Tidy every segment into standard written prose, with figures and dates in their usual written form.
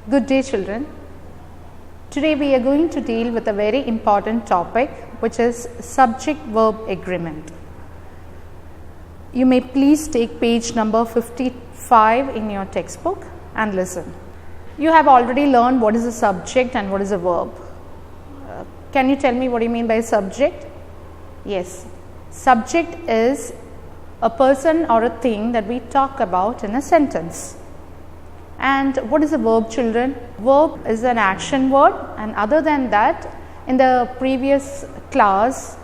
Good day, children. Today we are going to deal with a very important topic, which is subject-verb agreement. You may please take page number 55 in your textbook and listen. You have already learned what is a subject and what is a verb. Can you tell me what you mean by subject? Yes, subject is a person or a thing that we talk about in a sentence. And what is a verb, children? Verb is an action word, and other than that, in the previous class,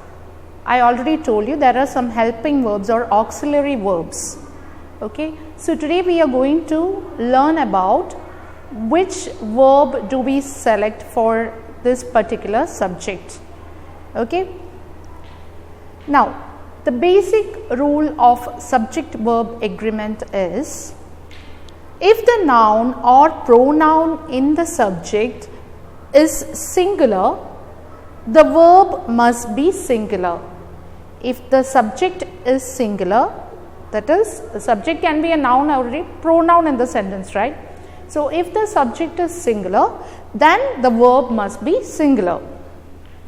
I already told you there are some helping verbs or auxiliary verbs. Okay, so today we are going to learn about which verb do we select for this particular subject. Okay, now the basic rule of subject-verb agreement is, if the noun or pronoun in the subject is singular, the verb must be singular. If the subject is singular, that is, the subject can be a noun or a pronoun in the sentence, right? So, if the subject is singular, then the verb must be singular.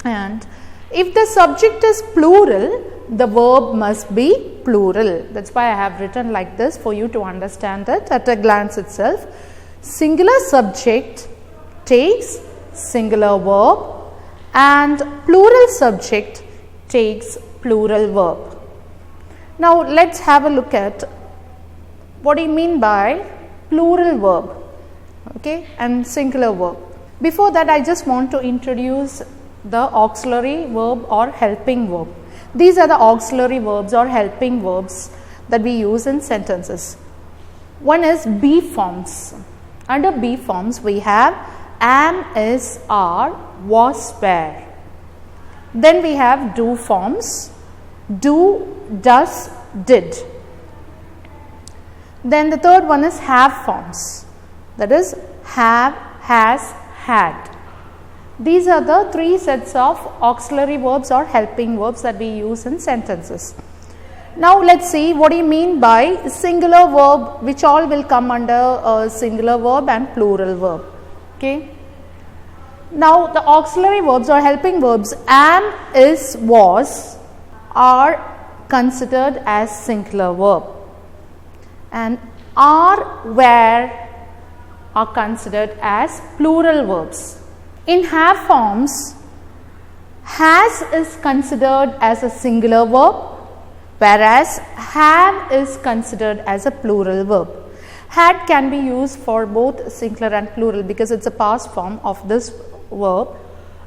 And if the subject is plural, the verb must be plural. That's why I have written like this for you to understand it at a glance itself. Singular subject takes singular verb and plural subject takes plural verb. Now let's have a look at what do you mean by plural verb, okay, and singular verb. Before that, I just want to introduce the auxiliary verb or helping verb. These are the auxiliary verbs or helping verbs that we use in sentences. One is be forms. Under be forms, we have am, is, are, was, were. Then we have do forms, do, does, did. Then the third one is have forms, that is have, has, had. These are the three sets of auxiliary verbs or helping verbs that we use in sentences. Now let's see what do you mean by singular verb, which all will come under singular verb and plural verb. Okay. Now the auxiliary verbs or helping verbs am, is, was are considered as singular verb, and are, were are considered as plural verbs. In have forms, has is considered as a singular verb, whereas have is considered as a plural verb. Had can be used for both singular and plural because it's a past form of this verb.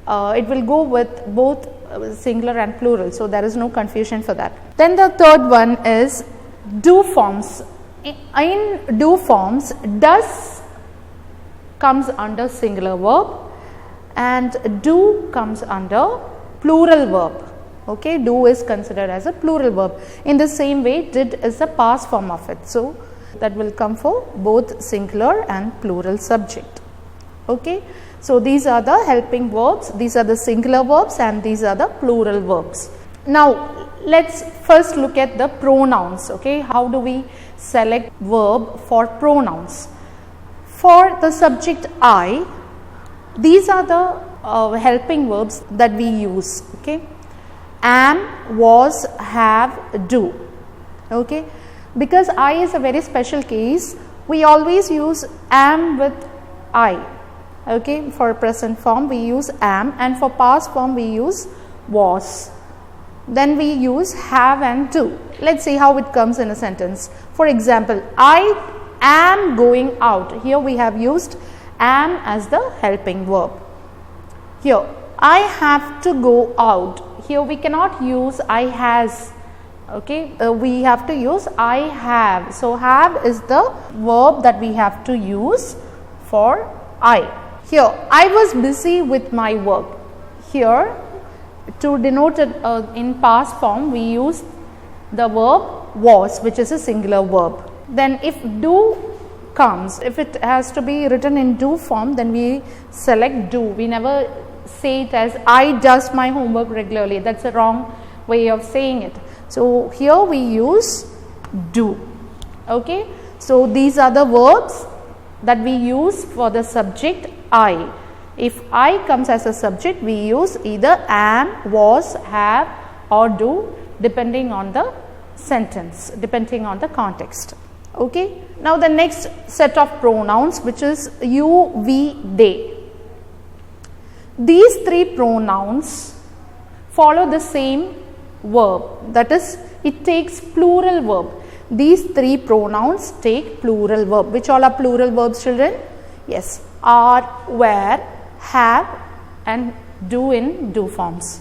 It will go with both singular and plural, so there is no confusion for that. Then the third one is do forms. In do forms, does comes under singular verb and do comes under plural verb. Okay, do is considered as a plural verb. In the same way, did is a past form of it. So that will come for both singular and plural subject. Okay, so these are the helping verbs, these are the singular verbs, and these are the plural verbs. Now let's first look at the pronouns. Okay, how do we select verb for pronouns? For the subject I, these are the helping verbs that we use. Okay, am, was, have, do. Okay, because I is a very special case, we always use am with I. Okay, for present form we use am, and for past form we use was. Then we use have and do. Let's see how it comes in a sentence. For example, I am going out. Here we have used am as the helping verb. Here, I have to go out. Here we cannot use I has. Okay, we have to use I have. So have is the verb that we have to use for I. Here, I was busy with my work. Here, to denote it in past form, we use the verb was, which is a singular verb. Then if do comes, if it has to be written in do form, then we select do. We never say it as I does my homework regularly. That's a wrong way of saying it. So here we use do. Okay, so these are the verbs that we use for the subject I. If I comes as a subject, we use either am, was, have or do, depending on the sentence, depending on the context. Okay. Now the next set of pronouns, which is you, we, they. These three pronouns follow the same verb, that is, it takes plural verb. These three pronouns take plural verb. Which all are plural verbs, children? Yes, are, were, have and do in do forms.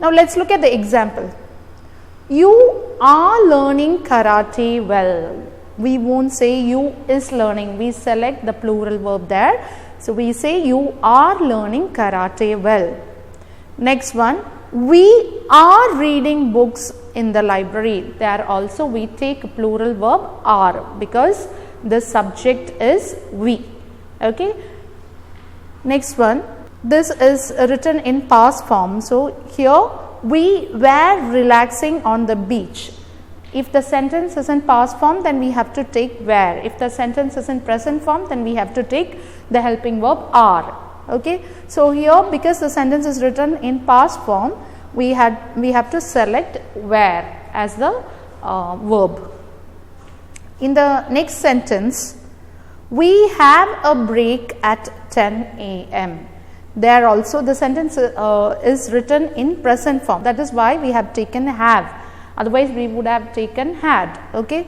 Now let's look at the example. You are learning karate well. We won't say you is learning. We select the plural verb there. So we say you are learning karate well. Next one, we are reading books in the library. There also we take plural verb are because the subject is we. Okay. Next one, this is written in past form. So here we were relaxing on the beach. If the sentence is in past form, then we have to take were. If the sentence is in present form, then we have to take the helping verb are. Okay. So here, because the sentence is written in past form, we have to select were as the verb. In the next sentence, we have a break at 10 a.m. There also the sentence is written in present form. That is why we have taken have. Otherwise, we would have taken had. Okay.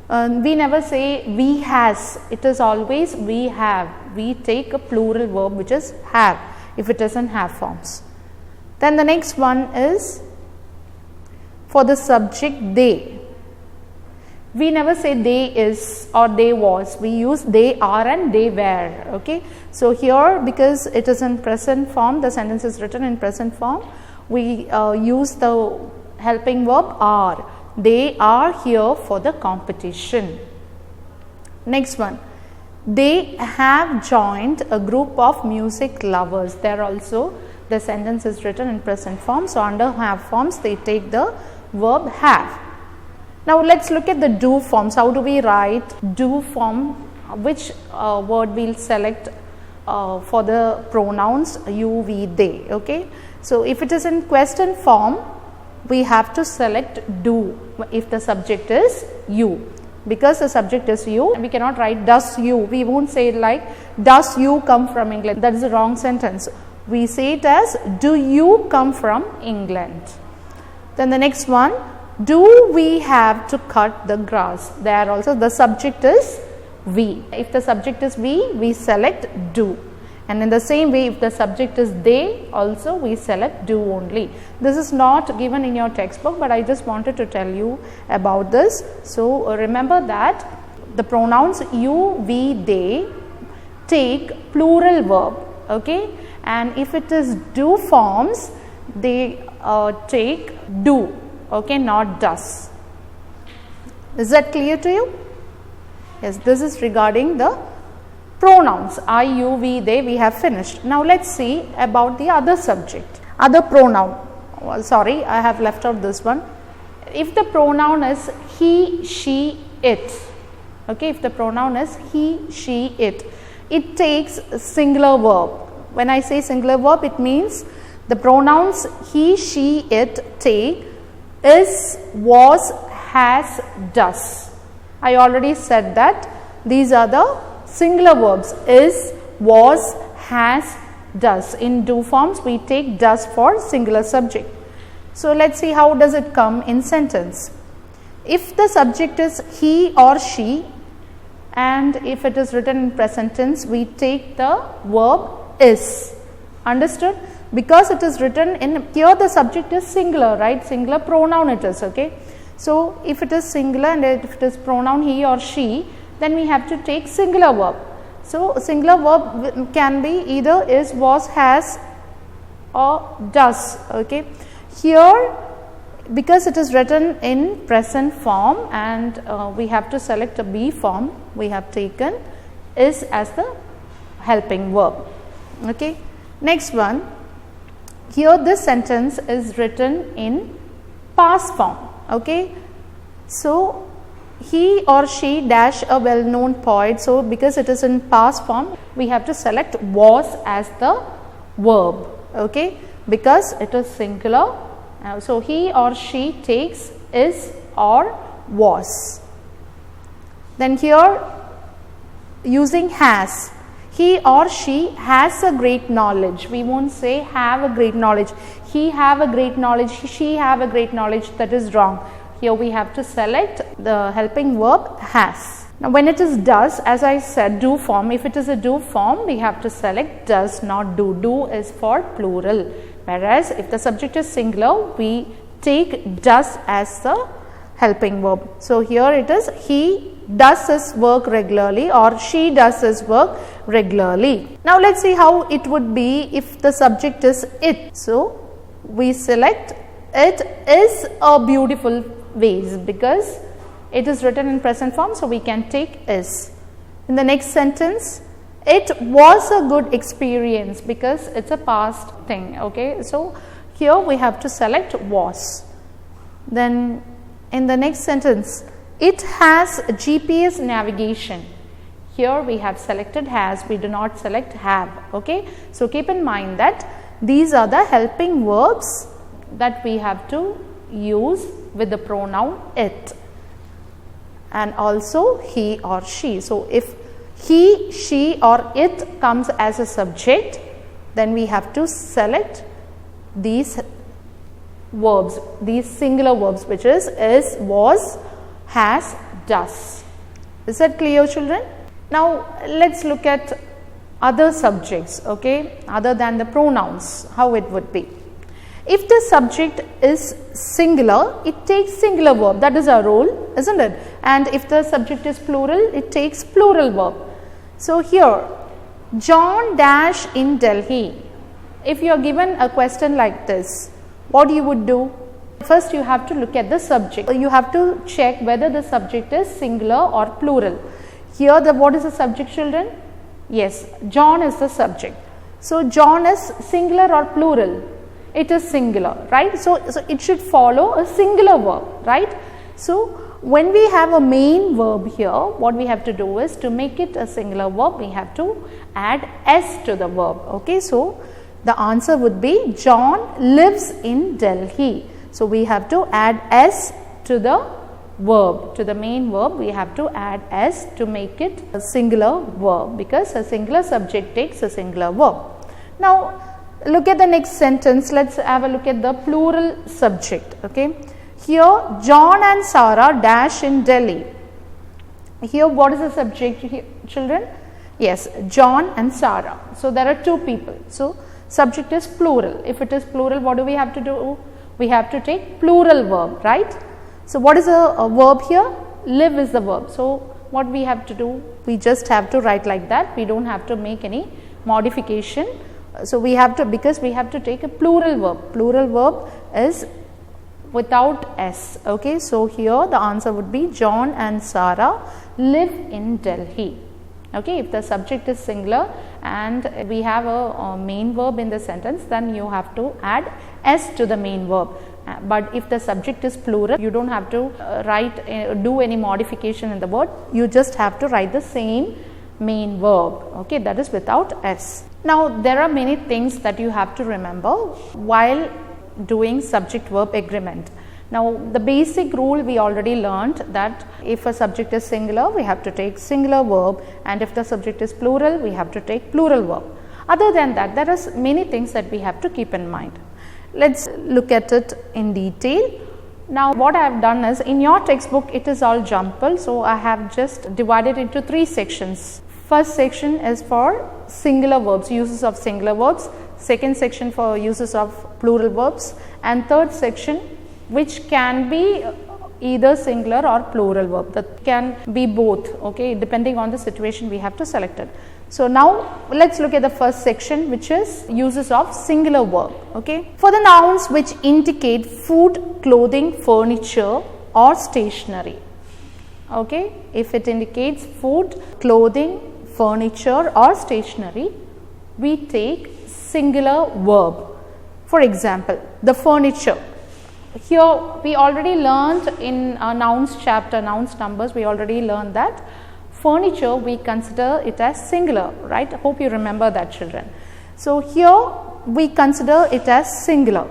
We never say we has. It is always we have. We take a plural verb which is have if it is in have forms. Then the next one is for the subject they. We never say they is or they was. We use they are and they were. Okay. So here, because it is in present form, the sentence is written in present form, we use the helping verb are. They are here for the competition. Next one, they have joined a group of music lovers. There also the sentence is written in present form. So under have forms, they take the verb have. Now let's look at the do forms. How do we write do form? Which word we'll select for the pronouns you, we, they. Okay. So if it is in question form, we have to select do if the subject is you. Because the subject is you, we cannot write does you. We won't say it like does you come from England. That is a wrong sentence. We say it as do you come from England. Then the next one, do we have to cut the grass? There also the subject is we. If the subject is we select do. And in the same way, if the subject is they, also we select do only. This is not given in your textbook, but I just wanted to tell you about this. So remember that the pronouns you, we, they take plural verb. Okay. And if it is do forms, they take do. Okay, not does. Is that clear to you? Yes, this is regarding the pronouns I, you, we, they. We have finished. Now let's see about the other subject, other pronoun. Well, sorry, I have left out this one. If the pronoun is he, she, it. Okay, if the pronoun is he, she, it takes a singular verb. When I say singular verb, it means the pronouns he, she, it take is, was, has, does. I already said that these are the singular verbs is, was, has, does. In do forms, we take does for singular subject. So let's see how does it come in sentence. If the subject is he or she, and if it is written in present tense, we take the verb is. Understood? Because it is written in here, the subject is singular, right? Singular pronoun it is. Okay. So if it is singular and if it is pronoun he or she, then we have to take singular verb. So singular verb can be either is, was, has or does. Okay. Here, because it is written in present form and we have to select a be form, we have taken is as the helping verb. Okay. Next one, here this sentence is written in past form. Okay. So he or she dash a well-known poet. So because it is in past form, we have to select was as the verb, okay, because it is singular. So he or she takes, is or was. Then here using has, he or she has a great knowledge. We won't say have a great knowledge. He have a great knowledge, she have a great knowledge. That is wrong. Here we have to select the helping verb has. Now when it is does, as I said, do form, if it is a do form, we have to select does, not do. Do is for plural, whereas if the subject is singular, we take does as the helping verb. So here it is, he does his work regularly or she does his work regularly. Now let's see how it would be if the subject is it. So we select it is a beautiful vase because it is written in present form, so we can take is. In the next sentence, it was a good experience because it's a past thing, okay. So here we have to select was. Then in the next sentence, it has GPS navigation. Here we have selected has, we do not select have, okay. So keep in mind that these are the helping verbs that we have to use with the pronoun it, and also he or she. So if he, she or it comes as a subject, then we have to select these verbs, these singular verbs, which is, was, has, does. Is that clear, children? Now let's look at other subjects, okay, other than the pronouns, how it would be. If the subject is singular, it takes singular verb. That is our rule, isn't it? And if the subject is plural, it takes plural verb. So here, John dash in Delhi. If you are given a question like this, what you would do? First you have to look at the subject. You have to check whether the subject is singular or plural. Here what is the subject, children? Yes, John is the subject. So John is singular or plural? It is singular, right? So it should follow a singular verb, right? So when we have a main verb here, what we have to do is, to make it a singular verb, we have to add s to the verb, okay. So the answer would be John lives in Delhi. So we have to add s to the verb, to the main verb we have to add s to make it a singular verb, because a singular subject takes a singular verb. Now look at the next sentence. Let's have a look at the plural subject, okay. Here John and Sarah dash in Delhi. Here what is the subject here, children? Yes, John and Sarah. So there are two people. So subject is plural. If it is plural, what do we have to do? We have to take plural verb, right? So what is a verb here? Live is the verb. So what we have to do? We just have to write like that. We don't have to make any modification. So we have to, because we have to take a plural verb. Plural verb is without s, okay. So here the answer would be John and Sarah live in Delhi, okay. If the subject is singular and we have a main verb in the sentence, then you have to add s to the main verb. But if the subject is plural, you don't have to do any modification in the word. You just have to write the same main verb, okay, that is without s. Now there are many things that you have to remember while doing subject verb agreement. Now the basic rule we already learned, that if a subject is singular, we have to take singular verb, and if the subject is plural, we have to take plural verb. Other than that, there are many things that we have to keep in mind. Let's look at it in detail. Now what I have done is, in your textbook it is all jumbled, so I have just divided into 3 sections. First section is for singular verbs, uses of singular verbs. Second section for uses of plural verbs, and third section which can be either singular or plural verb. That can be both, okay, depending on the situation we have to select it. So now let's look at the first section, which is uses of singular verb, okay. For the nouns which indicate food, clothing, furniture or stationery, okay, if it indicates food, clothing, furniture or stationery, we take singular verb. For example, the furniture. here we already learned in nouns chapter, nouns numbers, we already learned that furniture we consider it as singular, right? I hope you remember that, children. So here we consider it as singular.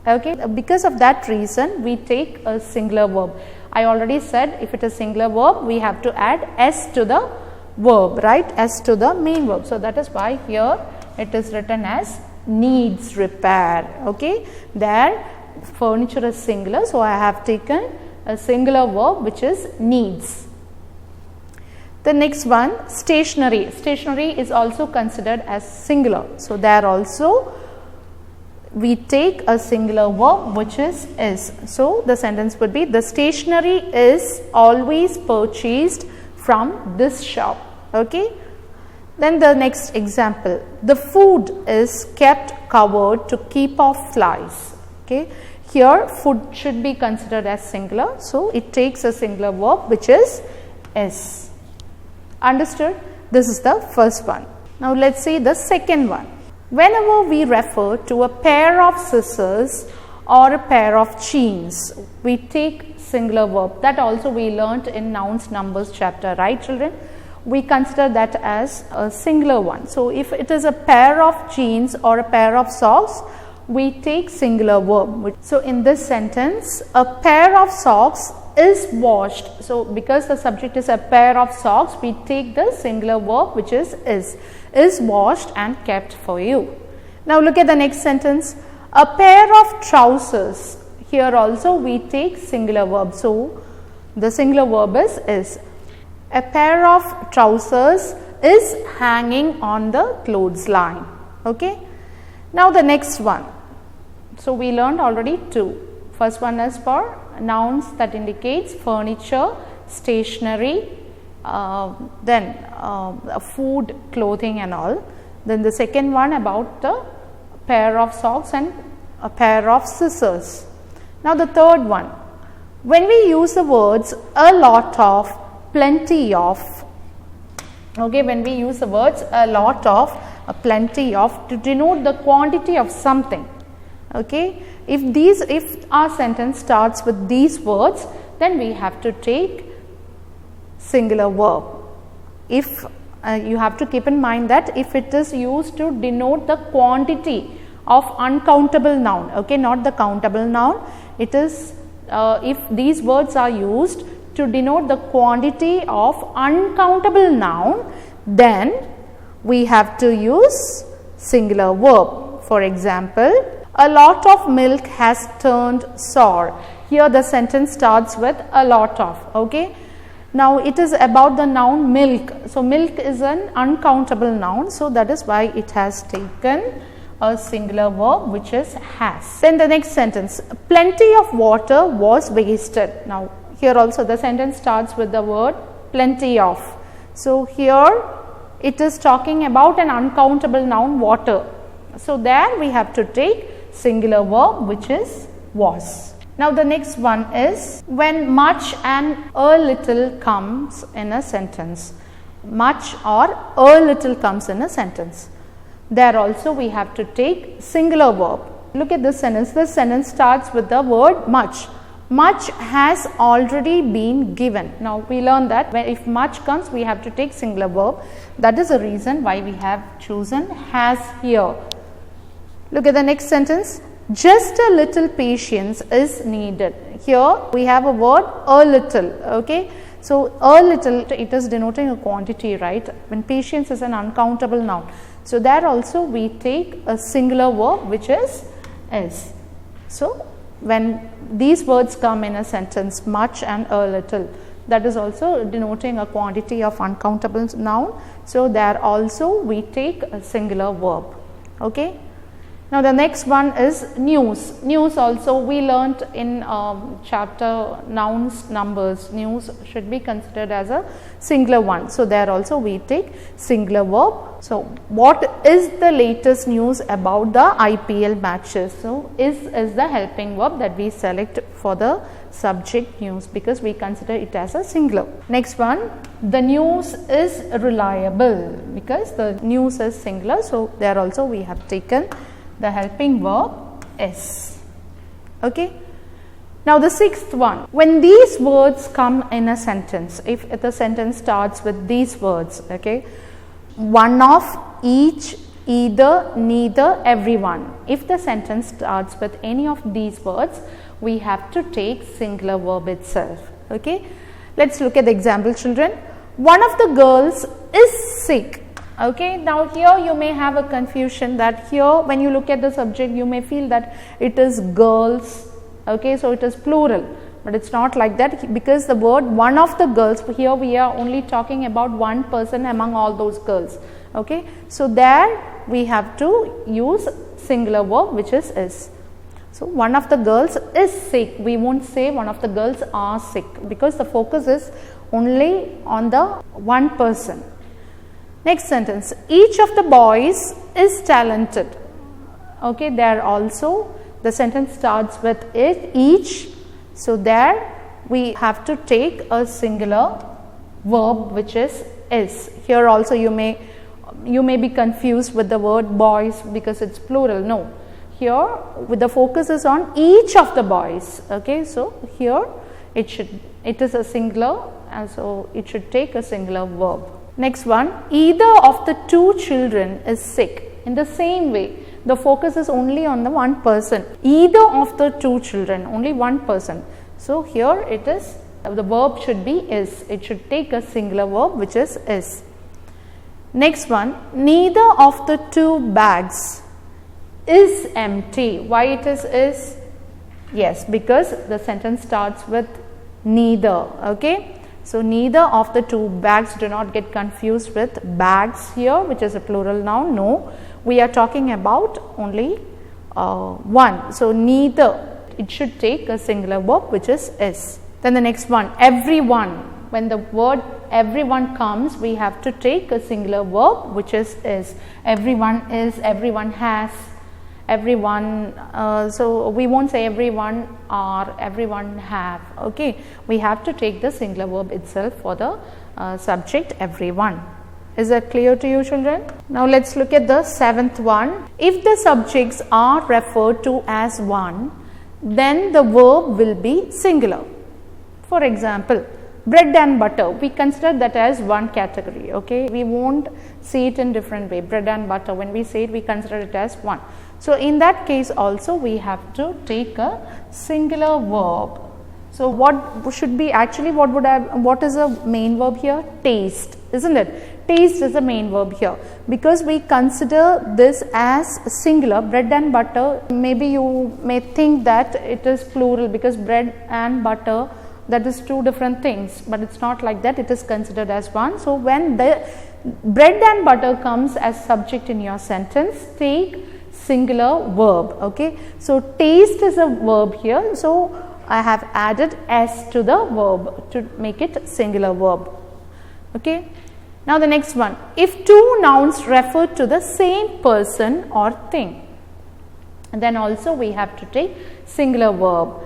Okay, because of that reason we take a singular verb. I already said if it is singular verb we have to add s to the verb, right? S to the main verb. So that is why here it is written as needs repair. Okay, there furniture is singular, so I have taken a singular verb which is needs. The next one, stationery. Stationery is also considered as singular. So there also we take a singular verb which is. So the sentence would be, the stationery is always purchased from this shop. Okay. Then the next example, the food is kept covered to keep off flies. Okay. Here food should be considered as singular. So it takes a singular verb which is. Understood? This is the first one. Now let's see the second one. Whenever we refer to a pair of scissors or a pair of jeans, we take singular verb. That also we learnt in nouns numbers chapter, right children? We consider that as a singular one. So if it is a pair of jeans or a pair of socks, we take singular verb. So in this sentence, a pair of socks is washed. So because the subject is a pair of socks, we take the singular verb which is washed and kept for you. Now look at the next sentence, a pair of trousers. Here also we take singular verb. So the singular verb is. A pair of trousers is hanging on the clothesline. Okay. Now the next one. So we learned already two. First one is for nouns that indicates furniture, stationery, then food, clothing and all. Then the second one about the pair of socks and a pair of scissors. Now the third one, when we use the words a lot of, plenty of, okay, when we use the words a lot of, plenty of to denote the quantity of something. Okay, if our sentence starts with these words, then we have to take singular verb. If you have to keep in mind that if it is used to denote the quantity of uncountable noun, okay, not the countable noun, it is if these words are used to denote the quantity of uncountable noun, then we have to use singular verb. For example, a lot of milk has turned sour. Here the sentence starts with a lot of. Okay. Now it is about the noun milk. So milk is an uncountable noun. So that is why it has taken a singular verb which is has. Then the next sentence, plenty of water was wasted. Now here also the sentence starts with the word plenty of. So here it is talking about an uncountable noun, water. So there we have to take singular verb which is was. Now the next one is when much and a little comes in a sentence. Much or a little comes in a sentence. There also we have to take singular verb. Look at this sentence. This sentence starts with the word much. Much has already been given. Now we learn that if much comes we have to take singular verb. That is the reason why we have chosen has here. Look at the next sentence. Just a little patience is needed. Here we have a word a little. Okay. So a little, it is denoting a quantity, right? When patience is an uncountable noun. So there also we take a singular verb which is. So when these words come in a sentence, much and a little, that is also denoting a quantity of uncountable noun. So there also we take a singular verb. Okay. Now the next one is news. News also we learnt in chapter nouns numbers. News should be considered as a singular one. So there also we take singular verb. So what is the latest news about the IPL matches? So is the helping verb that we select for the subject news because we consider it as a singular. Next one, the news is reliable because the news is singular. So there also we have taken the helping verb is. Okay. Now the sixth one, when these words come in a sentence, if the sentence starts with these words, okay, one of, each, either, neither, everyone. If the sentence starts with any of these words, we have to take singular verb itself. Okay, let's look at the example, children. One of the girls is sick. Okay, now here you may have a confusion that here when you look at the subject, you may feel that it is girls. Okay, so it is plural, but it's not like that, because the word one of the girls, here we are only talking about one person among all those girls. Okay, so there we have to use singular verb, which is. So one of the girls is sick. We won't say one of the girls are sick, because the focus is only on the one person. Next sentence, each of the boys is talented. Okay, there also the sentence starts with it, each. So there we have to take a singular verb, which is. Here also you may be confused with the word boys because it's plural. No, here with the focus is on each of the boys. Okay, so here it is a singular, and so it should take a singular verb. Next one, either of the two children is sick. In the same way, the focus is only on the one person. Either of the two children, only one person. So here it is, the verb should be is. It should take a singular verb, which is. Next one, neither of the two bags is empty. Why it is? Yes, because the sentence starts with neither. Okay, so neither of the two bags. Do not get confused with bags here, which is a plural noun. No, we are talking about only one. So neither, it should take a singular verb, which is. Then the next one, everyone. When the word everyone comes, we have to take a singular verb, which is. Everyone is, everyone has, everyone. So we won't say everyone are, everyone have. Okay, we have to take the singular verb itself for the subject everyone. Is that clear to you, children? Now let's look at the seventh one. If the subjects are referred to as one, then the verb will be singular. For example, bread and butter, we consider that as one category. Okay, we won't see it in different way. Bread and butter, when we say it, we consider it as one. So in that case also we have to take a singular verb. So what should be actually, what is the main verb here? Taste, isn't it? Taste is the main verb here, because we consider this as singular. Bread and butter, maybe you may think that it is plural, because bread and butter, that is two different things, but it's not like that. It is considered as one. So when the bread and butter comes as subject in your sentence, take singular verb. Okay, so taste is a verb here, so I have added s to the verb to make it singular verb. Okay, now the next one, if two nouns refer to the same person or thing, then also we have to take singular verb.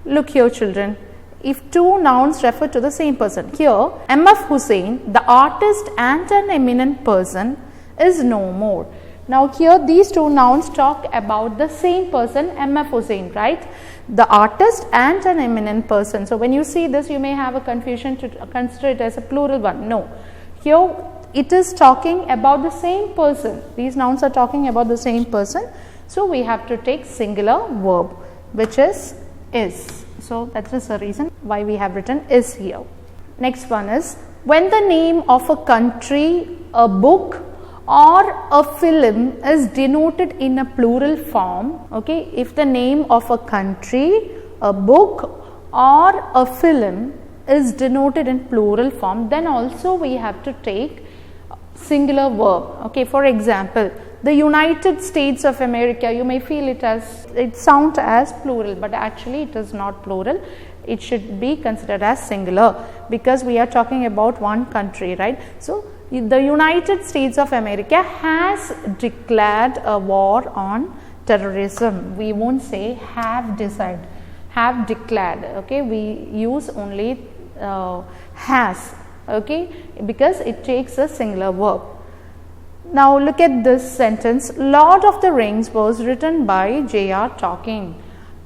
Look here, children. If two nouns refer to the same person, here M.F. Hussain, the artist and an eminent person, is no more. Now here these two nouns talk about the same person, M.F. Hussain, right? The artist and an eminent person. So when you see this, you may have a confusion to consider it as a plural one. No, here it is talking about the same person. These nouns are talking about the same person. So we have to take singular verb, which is. So that is the reason why we have written is here. Next one is, when the name of a country, a book or a film is denoted in a plural form. Okay, if the name of a country, a book or a film is denoted in plural form, then also we have to take singular verb. Okay, for example, the United States of America, you may feel it sounds as plural, but actually it is not plural. It should be considered as singular, because we are talking about one country, right? So the United States of America has declared a war on terrorism. We won't say have decided, have declared. Okay, we use only has. Okay, because it takes a singular verb. Now look at this sentence. Lord of the Rings was written by J.R. Tolkien.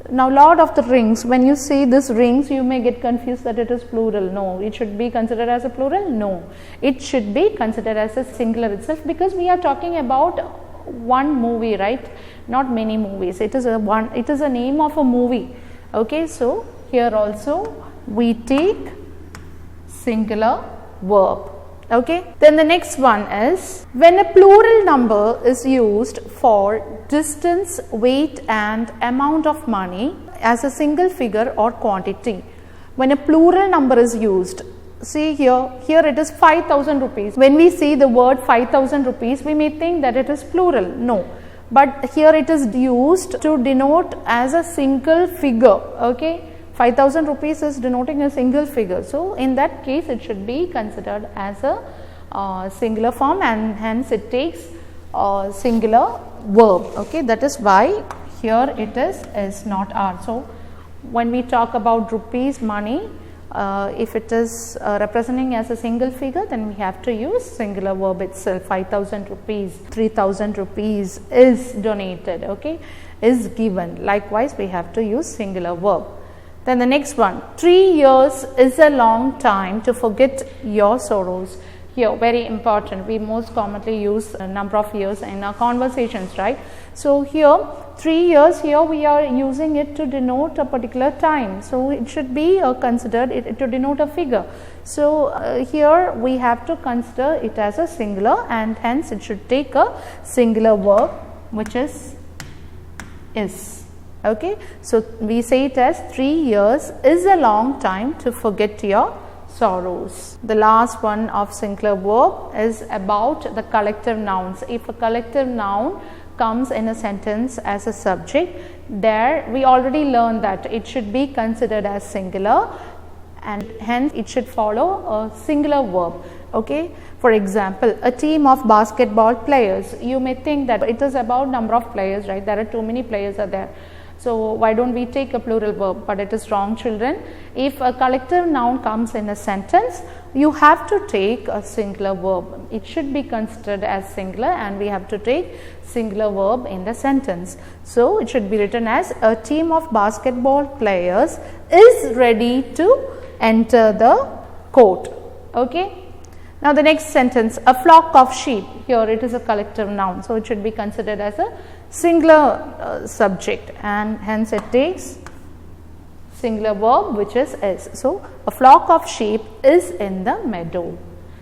Now, lot of the rings, when you see this rings, you may get confused that it is plural. No, it should be considered as a plural. No, it should be considered as a singular itself, because we are talking about one movie, right? Not many movies. It is a one. It is a name of a movie. Okay, so here also we take singular verb. Okay, then the next one is when a plural number is used for distance, weight and amount of money as a single figure or quantity. When a plural number is used, see here it is 5,000 rupees. When we see the word 5,000 rupees, we may think that it is plural. No, but here it is used to denote as a single figure. Okay, 5,000 rupees is denoting a single figure. So, in that case it should be considered as a singular form, and hence it takes singular verb. Okay, that is why here it is not R. So, when we talk about rupees, money, if it is representing as a single figure, then we have to use singular verb itself. 5,000 rupees, 3,000 rupees is donated, okay, is given. Likewise, we have to use singular verb. Then the next one, 3 years is a long time to forget your sorrows. Here, very important, we most commonly use a number of years in our conversations, right? So, here 3 years, here we are using it to denote a particular time. So, it should be considered to denote a figure. So, here we have to consider it as a singular, and hence it should take a singular verb, which is. Okay, so we say it as 3 years is a long time to forget your sorrows. The last one of singular verb is about the collective nouns. If a collective noun comes in a sentence as a subject, there we already learned that it should be considered as singular, and hence it should follow a singular verb. Okay, for example, a team of basketball players. You may think that it is about number of players, right? There are too many players are there. So, why don't we take a plural verb? But it is wrong, children. If a collective noun comes in a sentence, you have to take a singular verb. It should be considered as singular, and we have to take singular verb in the sentence. So, it should be written as a team of basketball players is ready to enter the court. Okay. Now, the next sentence, a flock of sheep. Here it is a collective noun. So, it should be considered as a singular subject, and hence it takes singular verb, which is. So, a flock of sheep is in the meadow.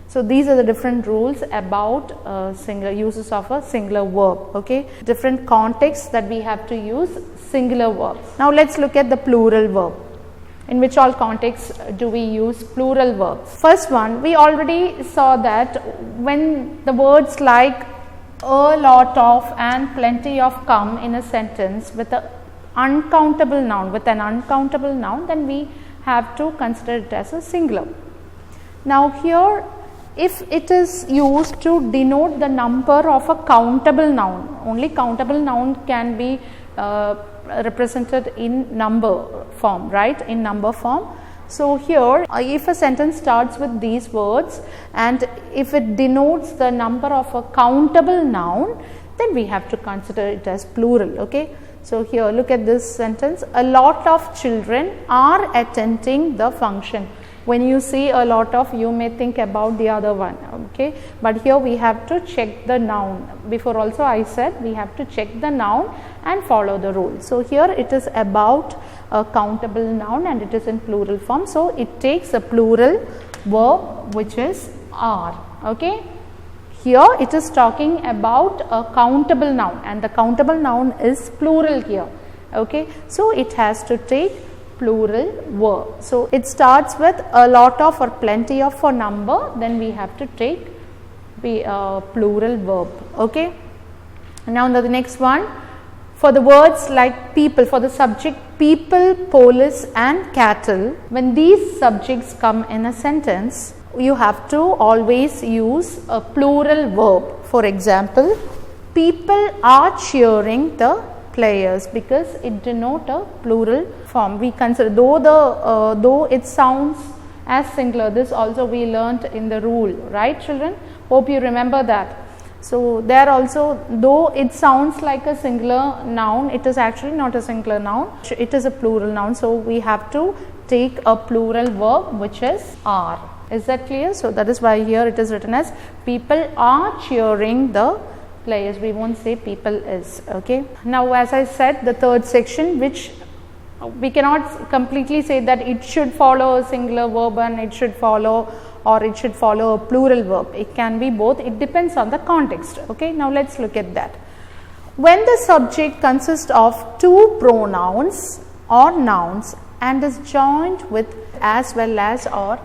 So, these are the different rules about singular uses of a singular verb. Okay, different contexts that we have to use singular verb. Now, let us look at the plural verb. In which all contexts do we use plural verbs? First one, we already saw that when the words like a lot of and plenty of come in a sentence with an uncountable noun, then we have to consider it as a singular. Now, here if it is used to denote the number of a countable noun, only countable noun can be represented in number form, right, in number form. So, here if a sentence starts with these words and if it denotes the number of a countable noun, then we have to consider it as plural. Okay. So, here look at this sentence, a lot of children are attending the function. When you see a lot of, you may think about the other one, okay, but here we have to check the noun. Before also I said we have to check the noun and follow the rule. So, here it is about a countable noun and it is in plural form. So, it takes a plural verb which is are. Okay. Here it is talking about a countable noun and the countable noun is plural here. Okay. So, it has to take plural verb. So, it starts with a lot of or plenty of for number, then we have to take the plural verb. Okay. Now, the next one, for the words like people, for the subject people, police and cattle, when these subjects come in a sentence, you have to always use a plural verb. For example, people are cheering the players, because it denotes a plural form. We consider though it sounds as singular, this also we learnt in the rule, right children? Hope you remember that. So there also, though it sounds like a singular noun, it is actually not a singular noun, it is a plural noun. So we have to take a plural verb which is are. Is that clear? So that is why here it is written as people are cheering the players. We won't say people is. Okay. Now as I said, the third section, which we cannot completely say that it should follow a singular verb and it should follow, or it should follow a plural verb. It can be both. It depends on the context. Okay. Now let's look at that. When the subject consists of two pronouns or nouns and is joined with as well as or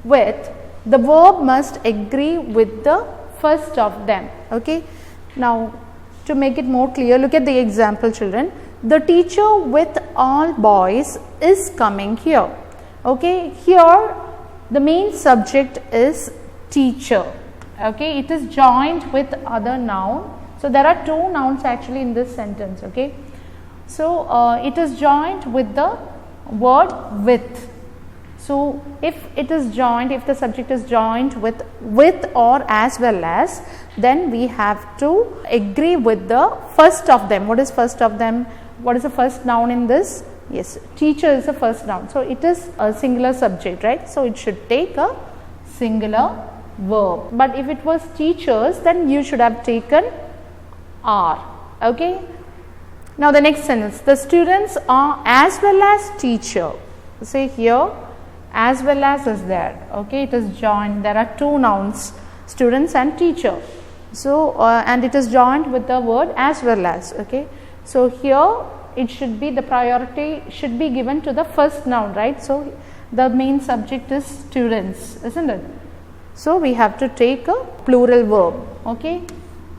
with, the verb must agree with the first of them. Okay. Now to make it more clear, look at the example, children. The teacher with all boys is coming here. Okay. Here the main subject is teacher. Okay. It is joined with other noun. So there are two nouns actually in this sentence. Okay. So it is joined with the word with. So if it is joined, if the subject is joined with or as well as, then we have to agree with the first of them. What is first of them? What is the first noun in this? Yes, teacher is the first noun. So it is a singular subject, right? So it should take a singular verb. But if it was teachers, then you should have taken are. Okay. Now the next sentence, the students are as well as teacher. Say here, as well as is there. Okay, it is joined. There are two nouns, students and teacher. So and it is joined with the word as well as. Okay, so here it should be, the priority should be given to the first noun, right? So the main subject is students, isn't it? So we have to take a plural verb. Okay,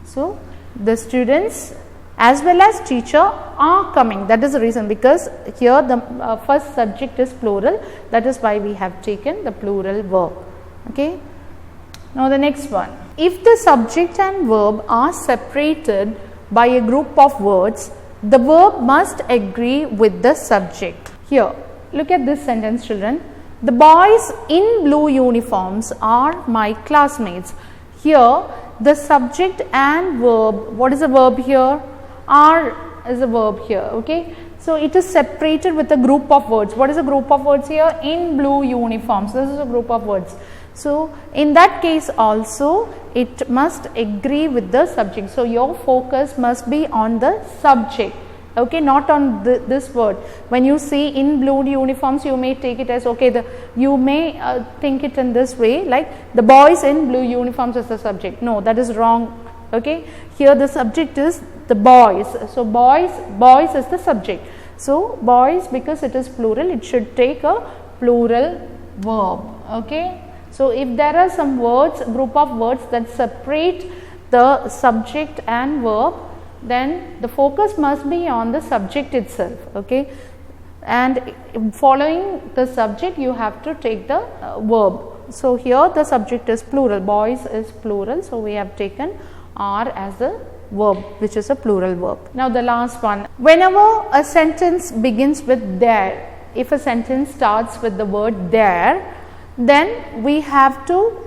so the students as well as teacher are coming. That is the reason, because here the first subject is plural. That is why we have taken the plural verb. Okay. Now the next one. If the subject and verb are separated by a group of words, the verb must agree with the subject. Here, look at this sentence, children. The boys in blue uniforms are my classmates. Here, the subject and verb, what is the verb here? Are is a verb here. Okay. So it is separated with a group of words. What is a group of words here? In blue uniforms. This is a group of words. So in that case also it must agree with the subject. So your focus must be on the subject. Okay, not on this word. When you see in blue uniforms, you may take it as, okay, you may think it in this way, like the boys in blue uniforms is the subject. No, that is wrong. Okay, here the subject is the boys. So boys is the subject. So boys, because it is plural, it should take a plural verb. Okay. So if there are some words, group of words that separate the subject and verb, then the focus must be on the subject itself. Okay. And following the subject, you have to take the verb. So here the subject is plural, boys is plural. So we have taken are as a verb, which is a plural verb. Now the last one. Whenever a sentence begins with there, if a sentence starts with the word there, then we have to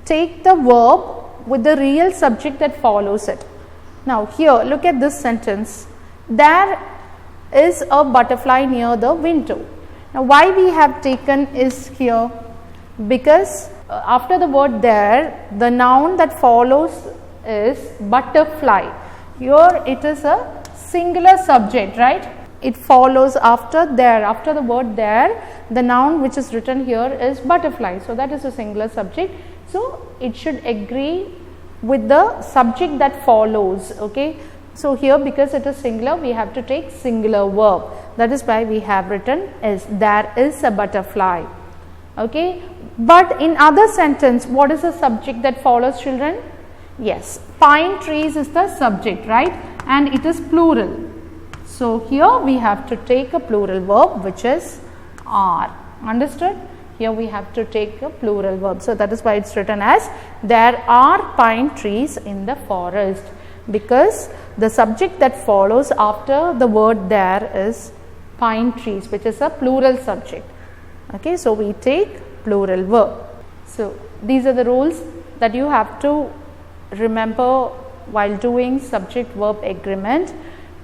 take the verb with the real subject that follows it. Now here, look at this sentence. There is a butterfly near the window. Now why we have taken is here? Because after the word there, the noun that follows is butterfly. Here it is a singular subject, right? It follows after there, after the word there, the noun which is written here is butterfly. So that is a singular subject. So it should agree with the subject that follows. Okay. So here, because it is singular, we have to take singular verb. That is why we have written is there is a butterfly. Okay. But in other sentence, what is the subject that follows, children? Yes, pine trees is the subject, right? And it is plural. So here we have to take a plural verb, which is are. Understood? Here we have to take a plural verb. So that is why it's written as there are pine trees in the forest, because the subject that follows after the word there is pine trees, which is a plural subject. Okay, so we take plural verb. So these are the rules that you have to remember, while doing subject verb agreement,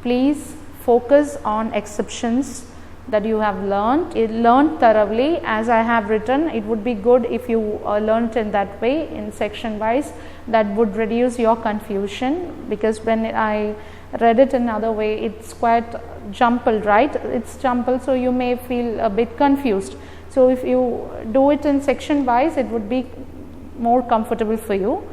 please focus on exceptions that you have learned. Learn thoroughly. As I have written, it would be good if you learnt in that way, in section wise. That would reduce your confusion, because when I read it another way, it's quite jumbled, right? It's jumbled, so you may feel a bit confused. So if you do it in section wise, it would be more comfortable for you.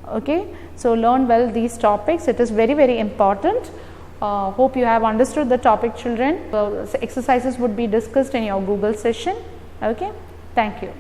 Okay, so learn well these topics. It is very, very important. Hope you have understood the topic, children. The exercises would be discussed in your Google session. Okay, thank you.